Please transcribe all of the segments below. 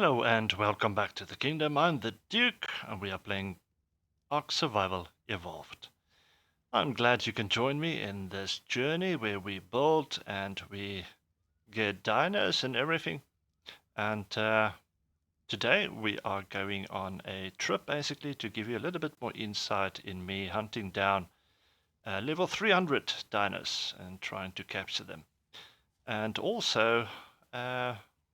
Hello and welcome back to the kingdom. I'm the Duke and we are playing Ark Survival Evolved. I'm glad you can join me in this journey where we build and we get dinos and everything. And today we are going on a trip basically to give you a little bit more insight in me hunting down level 300 dinos and trying to capture them. And also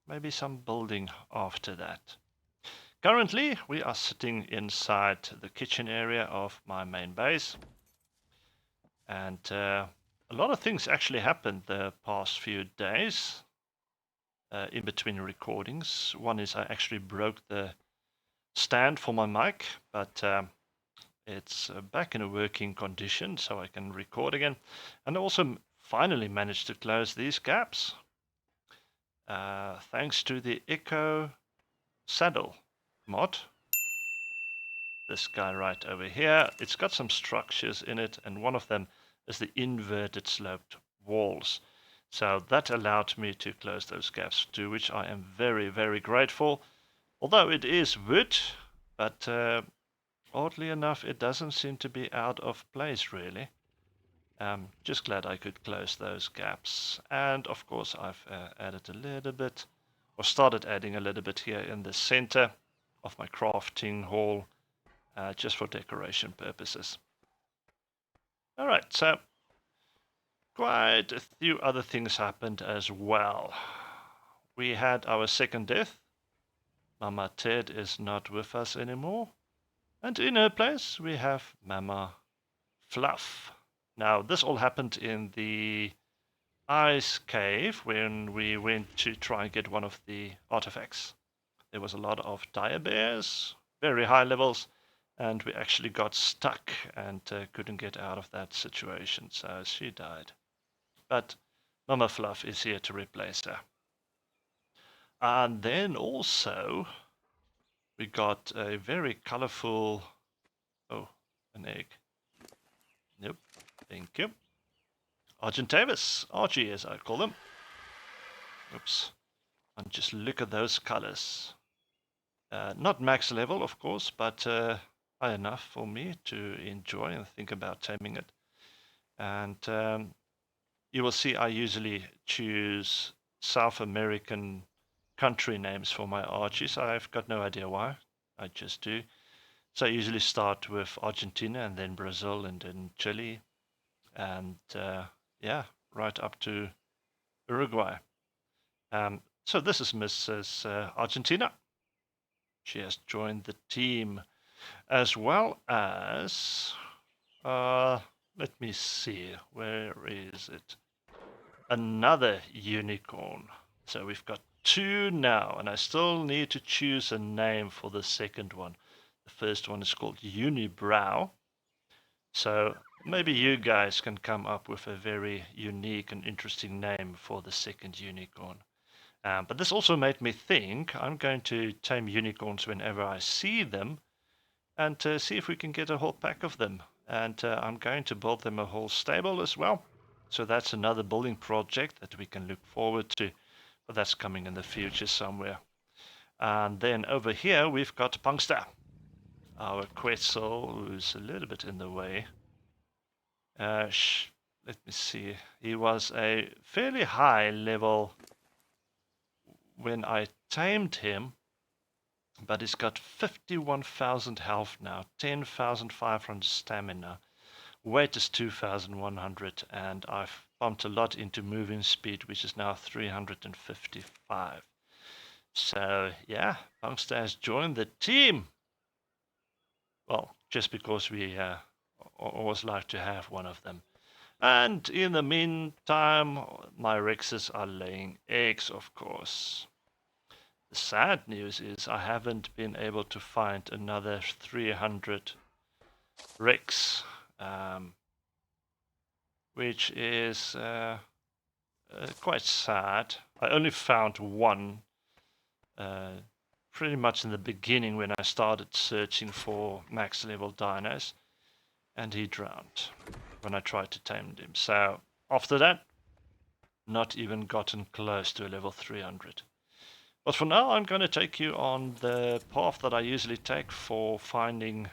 maybe some building after that. Currently, we are sitting inside the kitchen area of my main base, and a lot of things actually happened the past few days in between recordings. One is I actually broke the stand for my mic, but it's back in a working condition, so I can record again. And I also finally managed to close these gaps, thanks to the Echo Saddle mod. This guy right over here, it's got some structures in it, and one of them is the inverted sloped walls. So that allowed me to close those gaps, to which I am very, very grateful. Although it is wood, but oddly enough, it doesn't seem to be out of place really. Just glad I could close those gaps. And of course, I've added a little bit, or started adding a little bit here in the center of my crafting hall. Just for decoration purposes. Alright, so quite a few other things happened as well. We had our second death. Mama Ted is not with us anymore. And in her place we have Mama Fluff. Now this all happened in the ice cave when we went to try and get one of the artifacts. There was a lot of dire bears, very high levels, and we actually got stuck and couldn't get out of that situation, so she died. But Mama Fluff is here to replace her. And then also we got a very colorful, an egg. Nope, thank you. Argentavis, Archie as I call them. Oops, and just look at those colors. Not max level, of course, but high enough for me to enjoy and think about taming it. And you will see I usually choose South American country names for my Archies. I've got no idea why. I just do. So I usually start with Argentina and then Brazil and then Chile. And yeah, right up to Uruguay. So this is Mrs. Argentina. She has joined the team, as well as, let me see, where is it? Another unicorn. So we've got two now, and I still need to choose a name for the second one. The first one is called Unibrow. So maybe you guys can come up with a very unique and interesting name for the second unicorn. But this also made me think I'm going to tame unicorns whenever I see them and see if we can get a whole pack of them. And I'm going to build them a whole stable as well. So that's another building project that we can look forward to. But that's coming in the future somewhere. And then over here we've got Punkster, our Quetzal, who's a little bit in the way. Let me see. He was a fairly high level when I tamed him, but he's got 51,000 health now, 10,500 stamina, weight is 2,100, and I've pumped a lot into moving speed, which is now 355. So yeah, Punkster has joined the team. Well, just because we always like to have one of them. And in the meantime, my Rexes are laying eggs, of course. The sad news is I haven't been able to find another 300 Rex, which is quite sad. I only found one pretty much in the beginning when I started searching for max level dinos, and he drowned when I tried to tame him. So after that, not even gotten close to a level 300. But for now, I'm going to take you on the path that I usually take for finding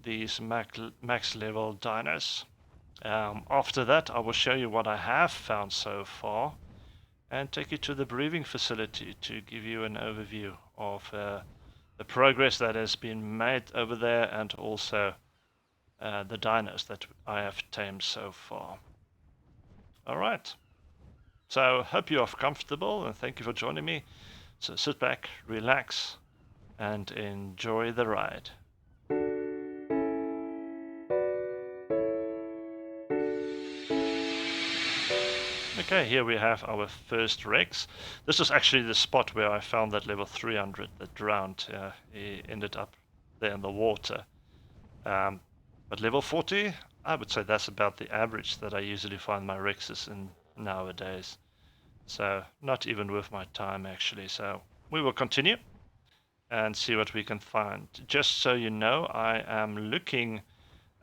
these max level dinos. After that, I will show you what I have found so far and take you to the breeding facility to give you an overview of the progress that has been made over there, and also the dinos that I have tamed so far. Alright, so hope you are comfortable and thank you for joining me. So sit back, relax, and enjoy the ride. Okay, here we have our first Rex. This is actually the spot where I found that level 300 that drowned. He ended up there in the water. But level 40, I would say that's about the average that I usually find my Rexes in nowadays. So not even worth my time actually. So we will continue and see what we can find. Just so you know, I am looking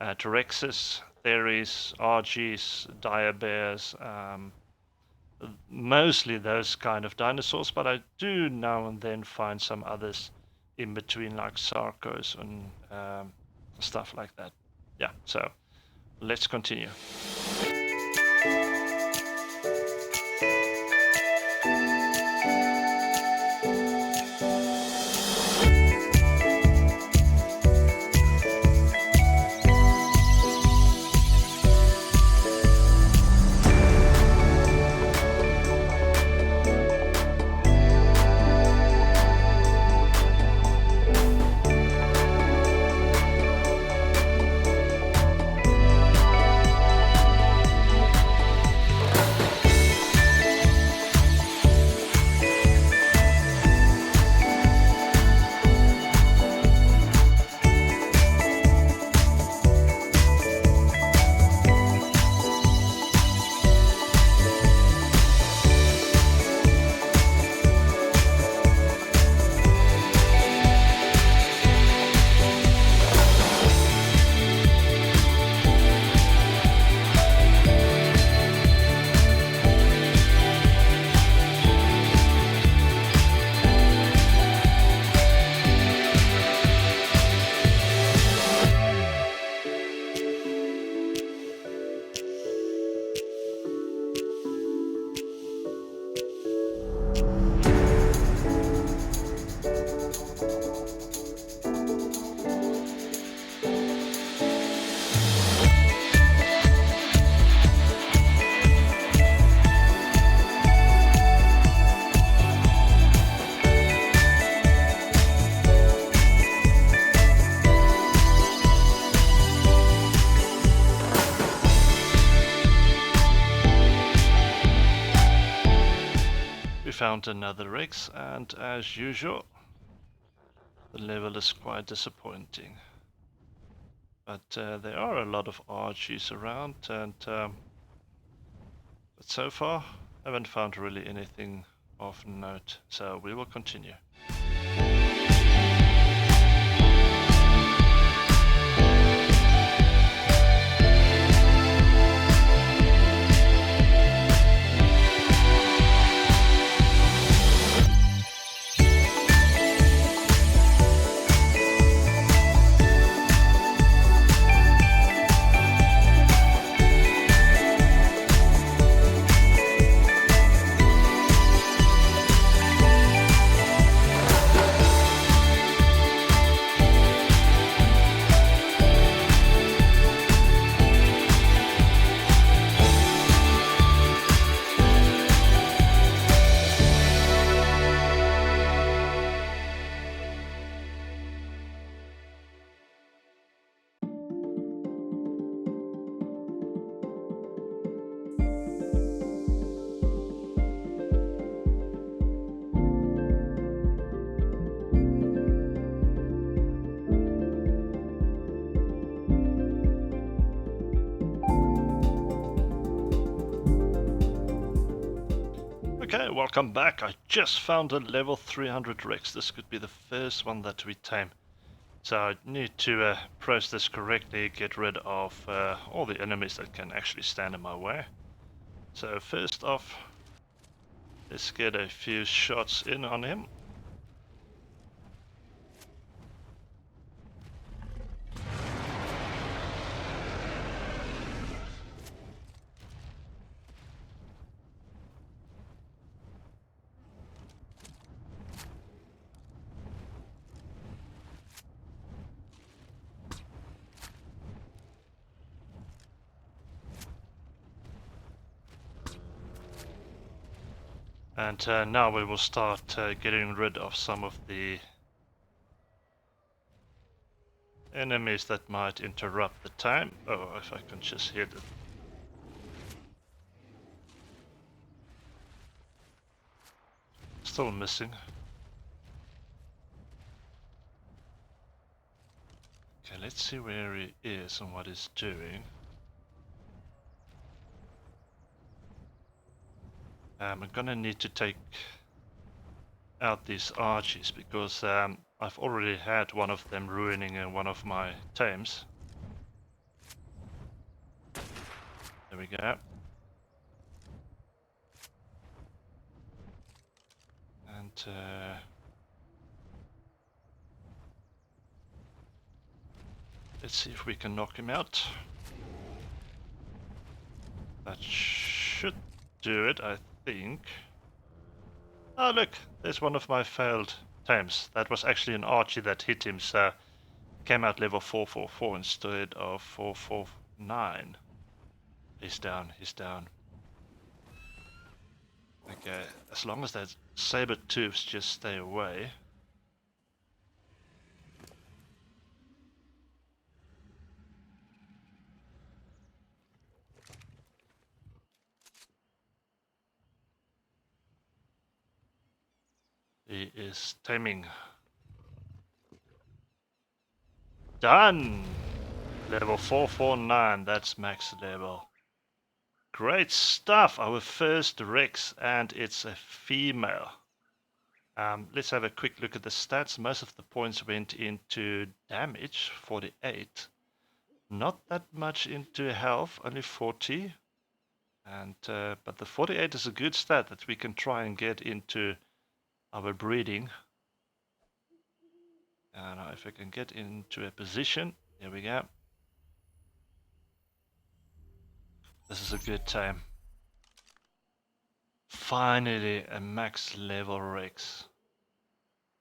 at Rexes, Theris, RGs, dire bears, mostly those kind of dinosaurs, but I do now and then find some others in between, like Sarcos and stuff like that. Yeah, so let's continue. Found another Rex, and as usual the level is quite disappointing, but there are a lot of RGs around, and but so far I haven't found really anything of note, so we will continue. Okay, welcome back. I just found a level 300 Rex. This could be the first one that we tame. So I need to process this correctly, get rid of all the enemies that can actually stand in my way. So first off, Let's get a few shots in on him. And now we will start getting rid of some of the enemies that might interrupt the time. Oh, if I can just hit it. Still missing. Okay, let's see where he is and what he's doing. I'm gonna need to take out these arches because I've already had one of them ruining one of my tames. There we go. And let's see if we can knock him out. That should do it, I think. Oh look, there's one of my failed tames. That was actually an archer that hit him, so came out level 444 instead of 449. He's down, he's down. Okay, as long as that saber tooths just stay away. He is taming. Done! Level 449, that's max level. Great stuff, our first Rex, and it's a female. Let's have a quick look at the stats. Most of the points went into damage, 48. Not that much into health, only 40. And but the 48 is a good stat that we can try and get into our breeding. And if I can get into a position, here we go. This is a good time. Finally a max level Rex.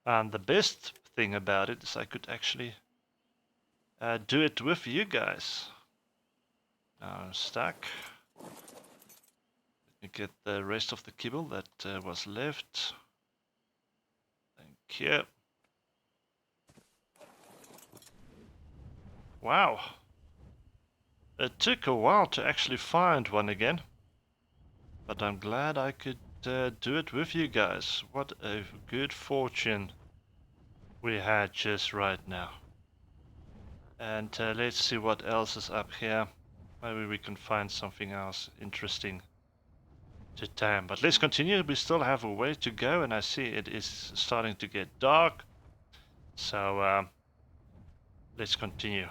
And the best thing about it is I could actually do it with you guys. Now I'm stuck. Let me get the rest of the kibble that was left. Thank you. Wow. It took a while to actually find one again. But I'm glad I could do it with you guys. What a good fortune we had just right now. And let's see what else is up here. Maybe we can find something else interesting to tame. But let's continue. We still have a way to go, and I see it is starting to get dark. So let's continue.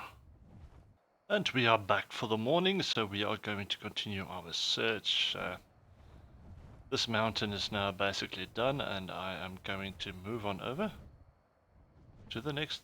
And we are back for the morning, so we are going to continue our search. This mountain is now basically done, and I am going to move on over to the next.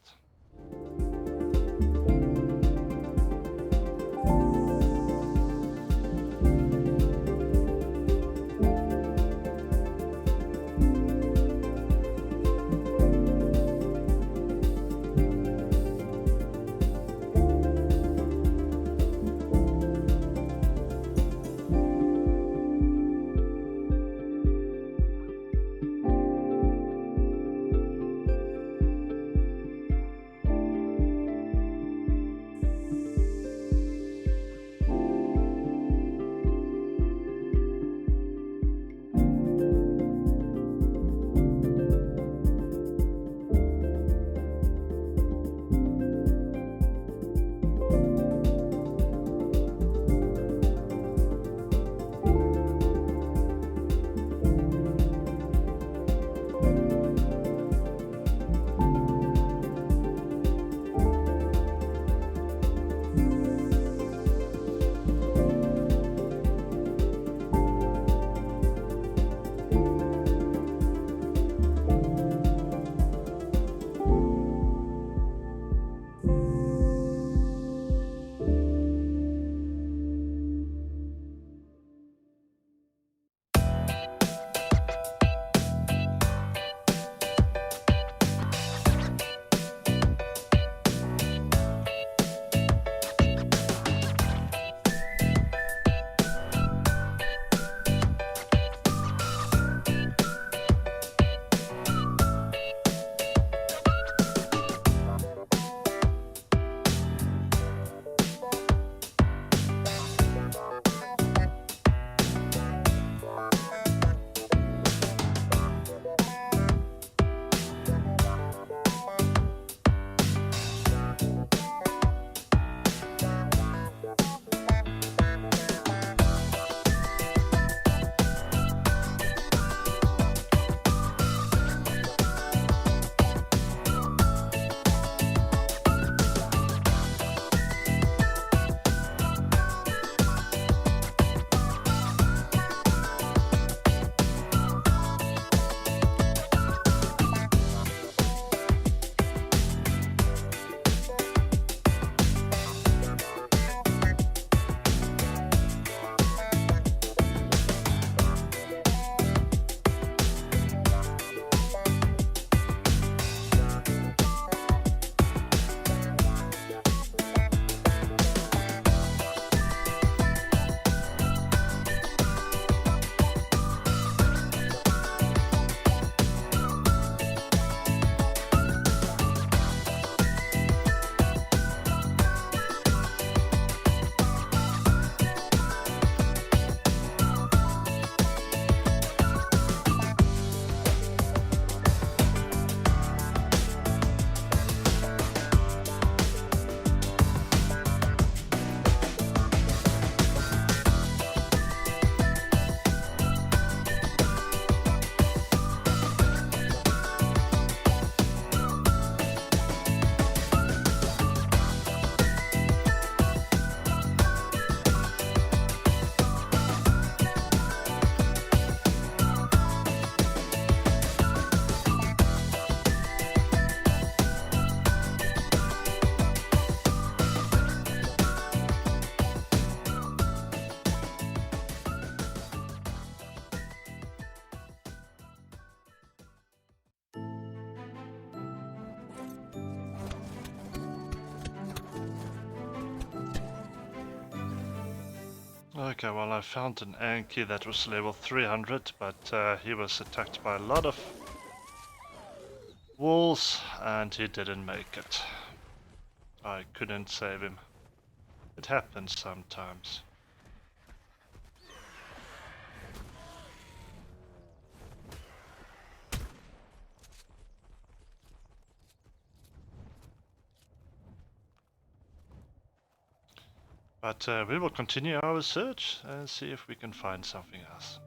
Okay, well I found an Anki that was level 300, but he was attacked by a lot of wolves and he didn't make it. I couldn't save him. It happens sometimes. But we will continue our search and see if we can find something else.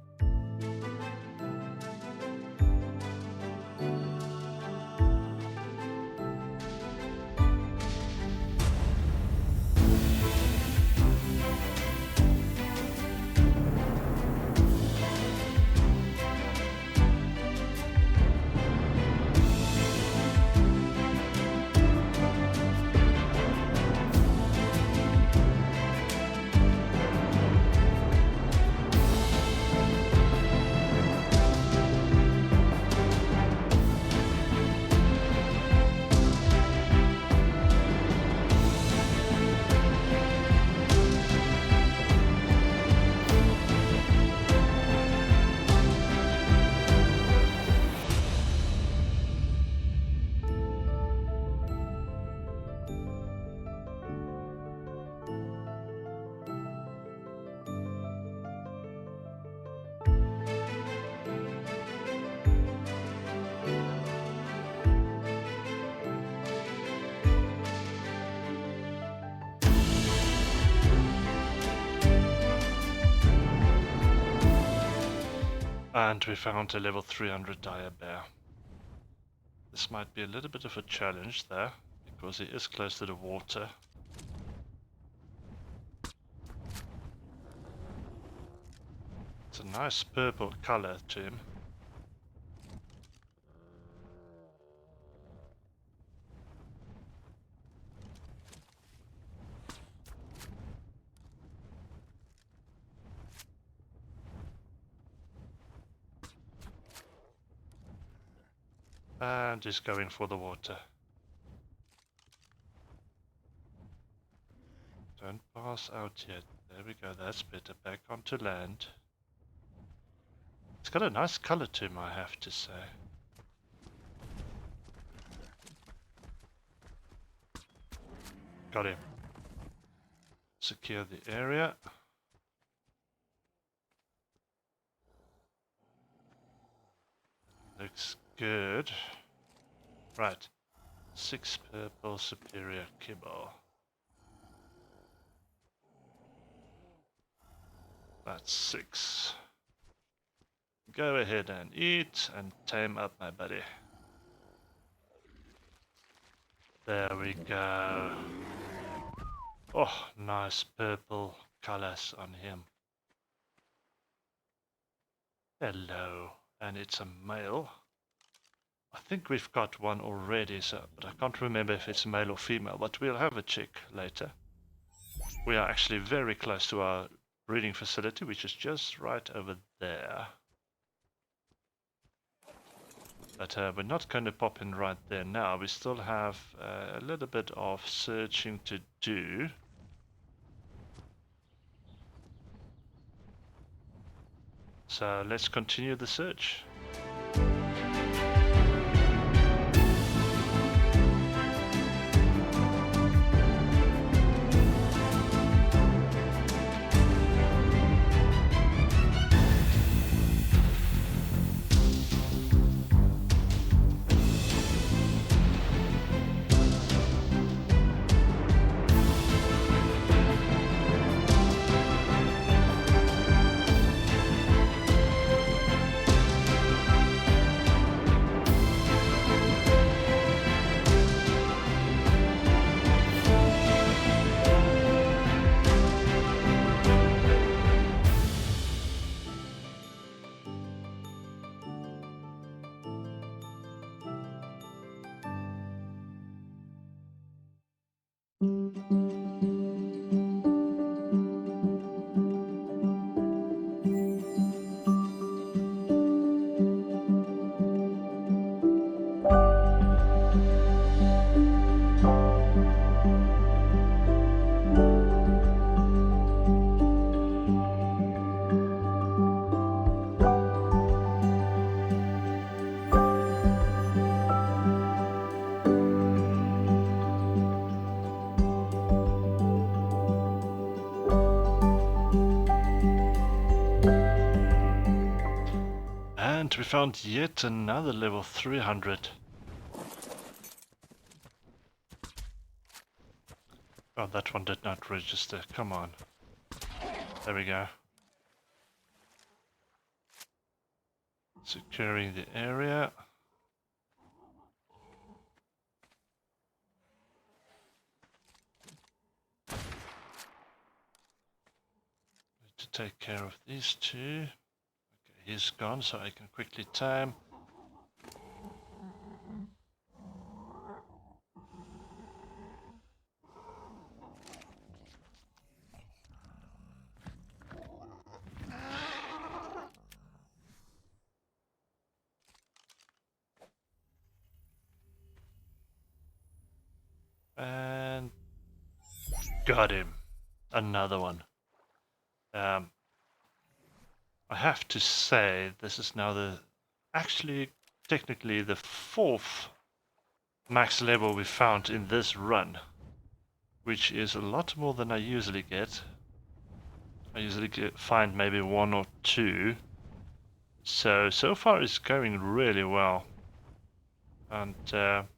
And we found a level 300 dire bear. This might be a little bit of a challenge there, because he is close to the water. It's a nice purple color to him. And he's going for the water. Don't pass out yet. There we go, that's better. Back onto land. It's got a nice color to him, I have to say. Got him. Secure the area. Looks good. Right. 6 purple superior kibble. That's 6. Go ahead and eat and tame up my buddy. There we go. Oh, nice purple colors on him. Hello. And it's a male. I think we've got one already, but I can't remember if it's male or female, but we'll have a check later. We are actually very close to our breeding facility, which is just right over there. But we're not going to pop in right there now. We still have a little bit of searching to do. So let's continue the search. we found yet another level 300. Oh, that one did not register. Come on. There we go. Securing the area. Need to take care of these two. Okay, he's gone, so I can quickly tame. And got him. Another one. I have to say, this is now actually technically the 4th max level we found in this run, which is a lot more than I usually get. I usually find maybe 1 or 2. So far it's going really well. And I'm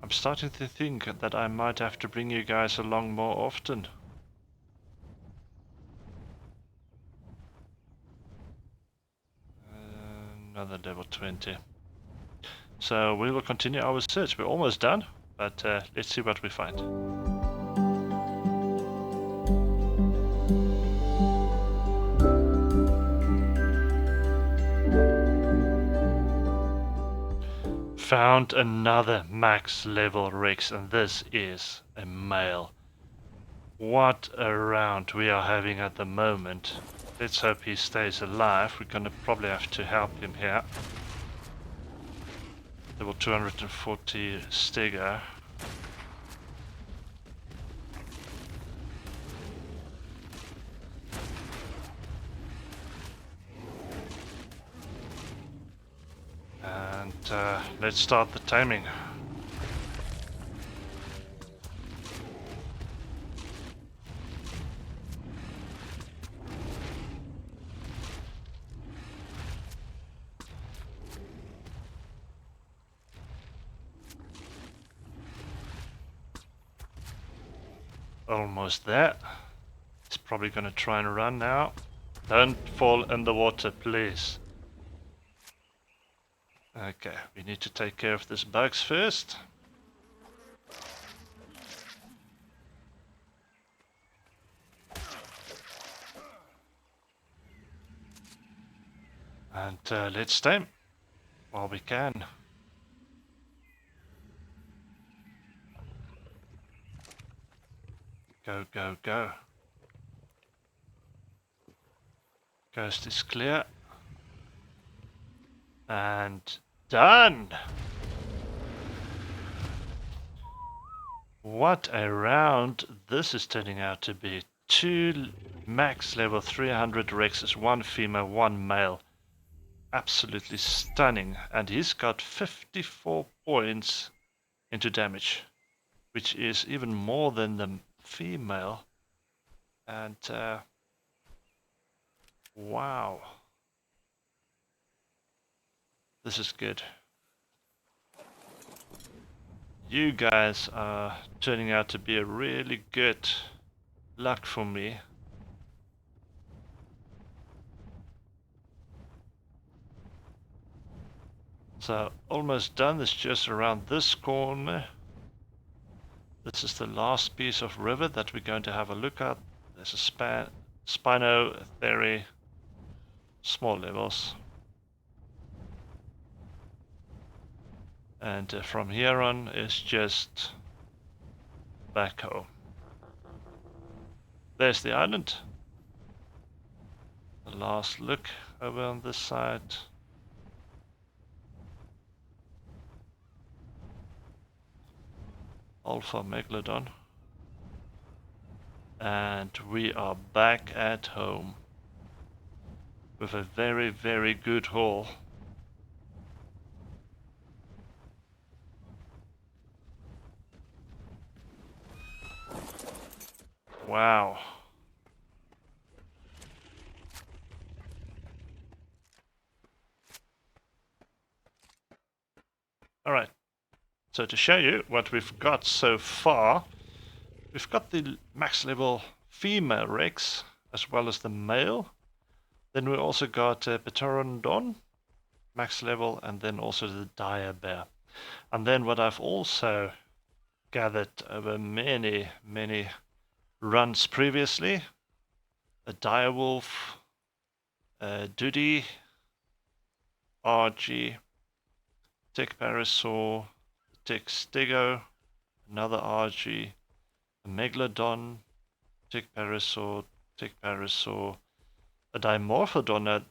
starting to think that I might have to bring you guys along more often. Another level 20. So we will continue our search. We're almost done, but let's see what we find. Found another max level Rex, and this is a male. What a round we are having at the moment. Let's hope he stays alive. We're gonna probably have to help him here. Level 240 Stego. And let's start the taming. Almost there. He's probably gonna try and run now. Don't fall in the water, please. Okay, we need to take care of this bugs first. And let's tame while we can. Go, go, go. Coast is clear. And done! What a round this is turning out to be. 2 max level 300 Rexes, 1 female, 1 male. Absolutely stunning. And he's got 54 points into damage, which is even more than the female. And wow, this is good. You guys are turning out to be a really good luck for me. So almost done. This just around this corner. This is the last piece of river that we're going to have a look at. There's a Spino, very small levels. And from here on is just back home. There's the island. The last look over on this side. Alpha Megalodon. And we are back at home with a very, very good haul. Wow. So to show you what we've got so far, we've got the max level female Rex as well as the male. Then we also got Pterodon, max level, and then also the dire bear. And then what I've also gathered over many runs previously, a direwolf, a Duty, RG, Tick Parasaur, Tick Stego, another RG, a Megalodon, Tick Parasaur, a Dimorphodon. Now,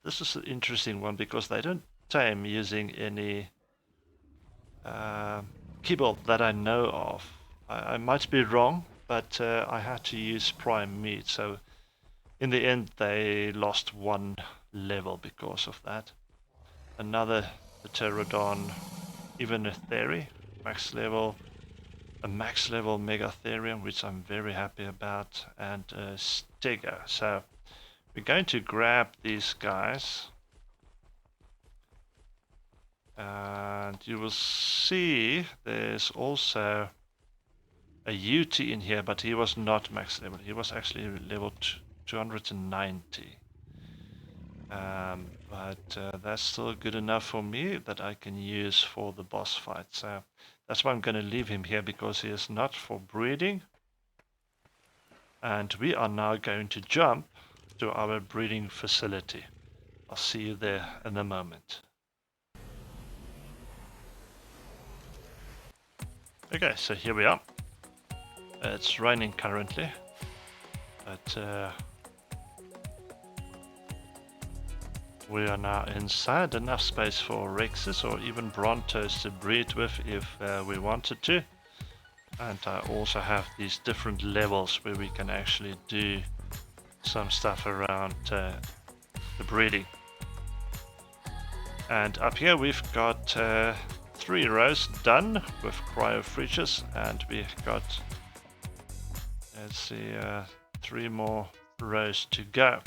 this is an interesting one because they don't tame using any kibble that I know of. I might be wrong, but I had to use prime meat, so in the end they lost 1 level because of that. Another Pterodon, even a Theory, max level, a max level Megatherium, which I'm very happy about, and a Stego. So we're going to grab these guys, and you will see there's also a UT in here, but he was not max level. He was actually level 290. But that's still good enough for me that I can use for the boss fight. So that's why I'm going to leave him here, because he is not for breeding. And we are now going to jump to our breeding facility. I'll see you there in a moment. Okay, so here we are. It's raining currently, but we are now inside, enough space for Rexes or even Brontos to breed with if we wanted to. And I also have these different levels where we can actually do some stuff around the breeding. And up here we've got 3 rows done with cryo fridges, and we've got, let's see, 3 more rows to go.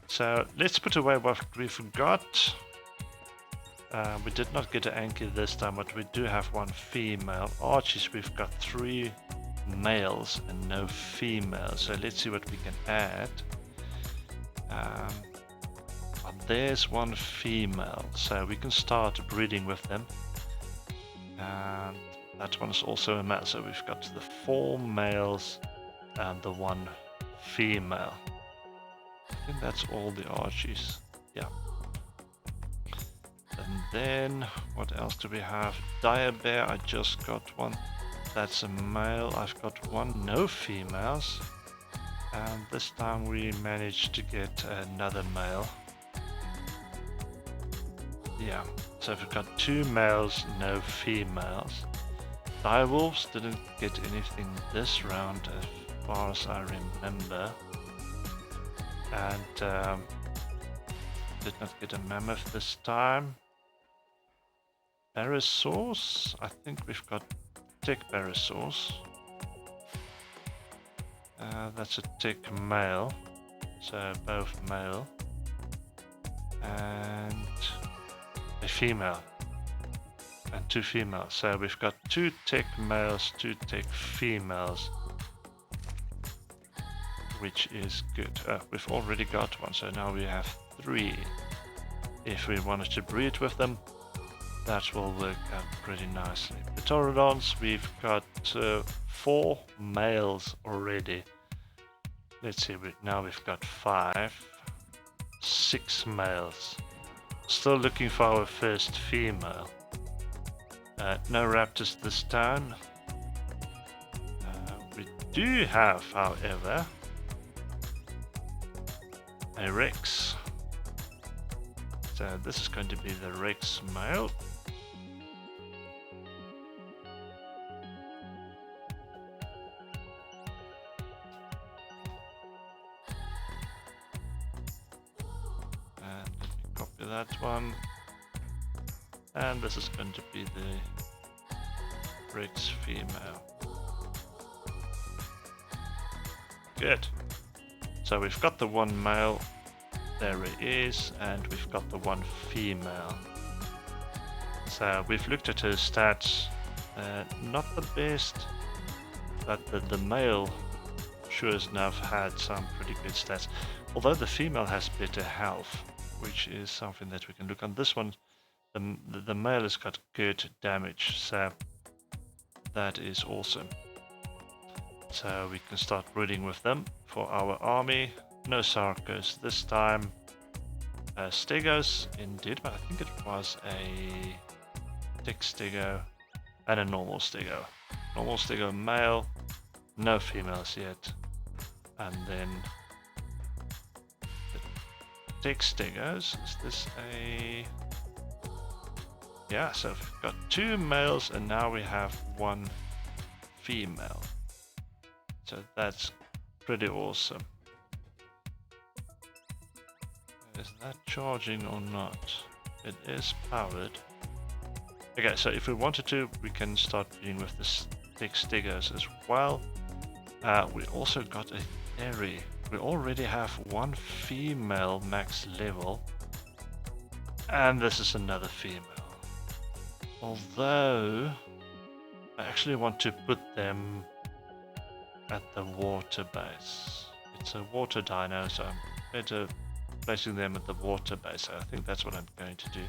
So let's put away what we've got. We did not get an Anki this time, but we do have 1 female. Archies, we've got 3 males and no females. So let's see what we can add. There's 1 female, so we can start breeding with them. And that one is also a male, so we've got the 4 males and the 1 female. I think that's all the Archies. Yeah. And then what else do we have? Dire bear, I just got 1. That's a male. I've got 1, no females. And this time we managed to get another male. Yeah, so we've got 2 males, no females. Direwolves didn't get anything this round as far as I remember. And did not get a mammoth this time. Parasaurs, I think we've got Tick Parasaurs. That's a Tick male, so both male. And a female. And 2 females. So we've got 2 Tick males, 2 Tick females. Which is good. We've already got 1, so now we have 3. If we wanted to breed with them, that will work out pretty nicely. Pterodons, we've got 4 males already. Let's see, now we've got 5, 6 males. Still looking for our first female. No raptors this time. We do have, however, a Rex. So this is going to be the Rex male. And let me copy that one. And this is going to be the Rex female. Good. So we've got the 1 male, there he is, and we've got the 1 female. Let's So we've looked at her stats, not the best, but the male sure enough had some pretty good stats. Although the female has better health, which is something that we can look on. This one, the male has got good damage, so that is awesome. So we can start breeding with them for our army. No Sarkos this time. Stegos indeed, but I think it was a thick Stego and a normal Stego. Normal Stego male, no females yet. And then the thick Stegos, is this a... Yeah, so we've got 2 males and now we have 1 female. So that's pretty awesome. Is that charging or not? It is powered. Okay, so if we wanted to, we can start dealing with the thick Stegos as well. We also got a Theory. We already have 1 female max level. And this is another female. Although, I actually want to put them at the water base. It's a water dino, so I'm better placing them at the water base. So I think that's what I'm going to do.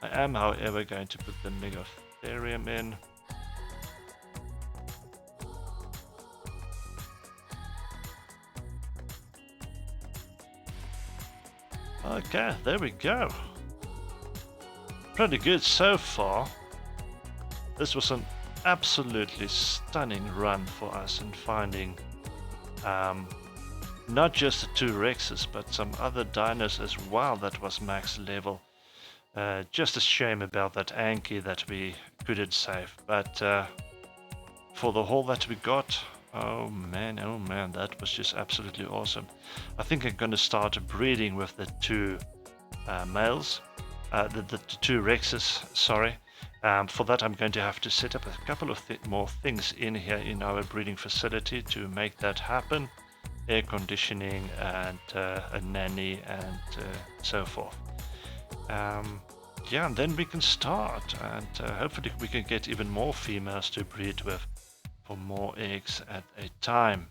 I am, however, going to put the Megatherium in. Okay, there we go. Pretty good so far. This was an absolutely stunning run for us in finding not just the 2 Rexes, but some other dinos as well that was max level. Just a shame about that Anki that we couldn't save, but for the haul that we got, oh man, that was just absolutely awesome. I think I'm gonna start breeding with the 2 males, the 2 Rexes, sorry. For that I'm going to have to set up a couple of more things in here in our breeding facility to make that happen. Air conditioning and a nanny and so forth. Yeah, and then we can start, and hopefully we can get even more females to breed with for more eggs at a time.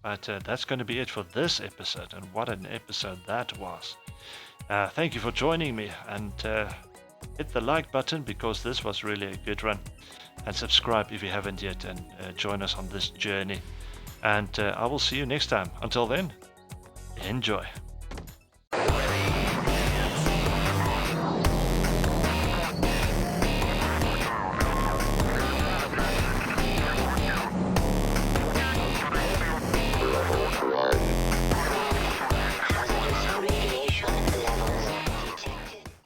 But that's going to be it for this episode, and what an episode that was. Thank you for joining me, and hit the like button because this was really a good run, and subscribe if you haven't yet, and join us on this journey. And I will see you next time. Until then, enjoy.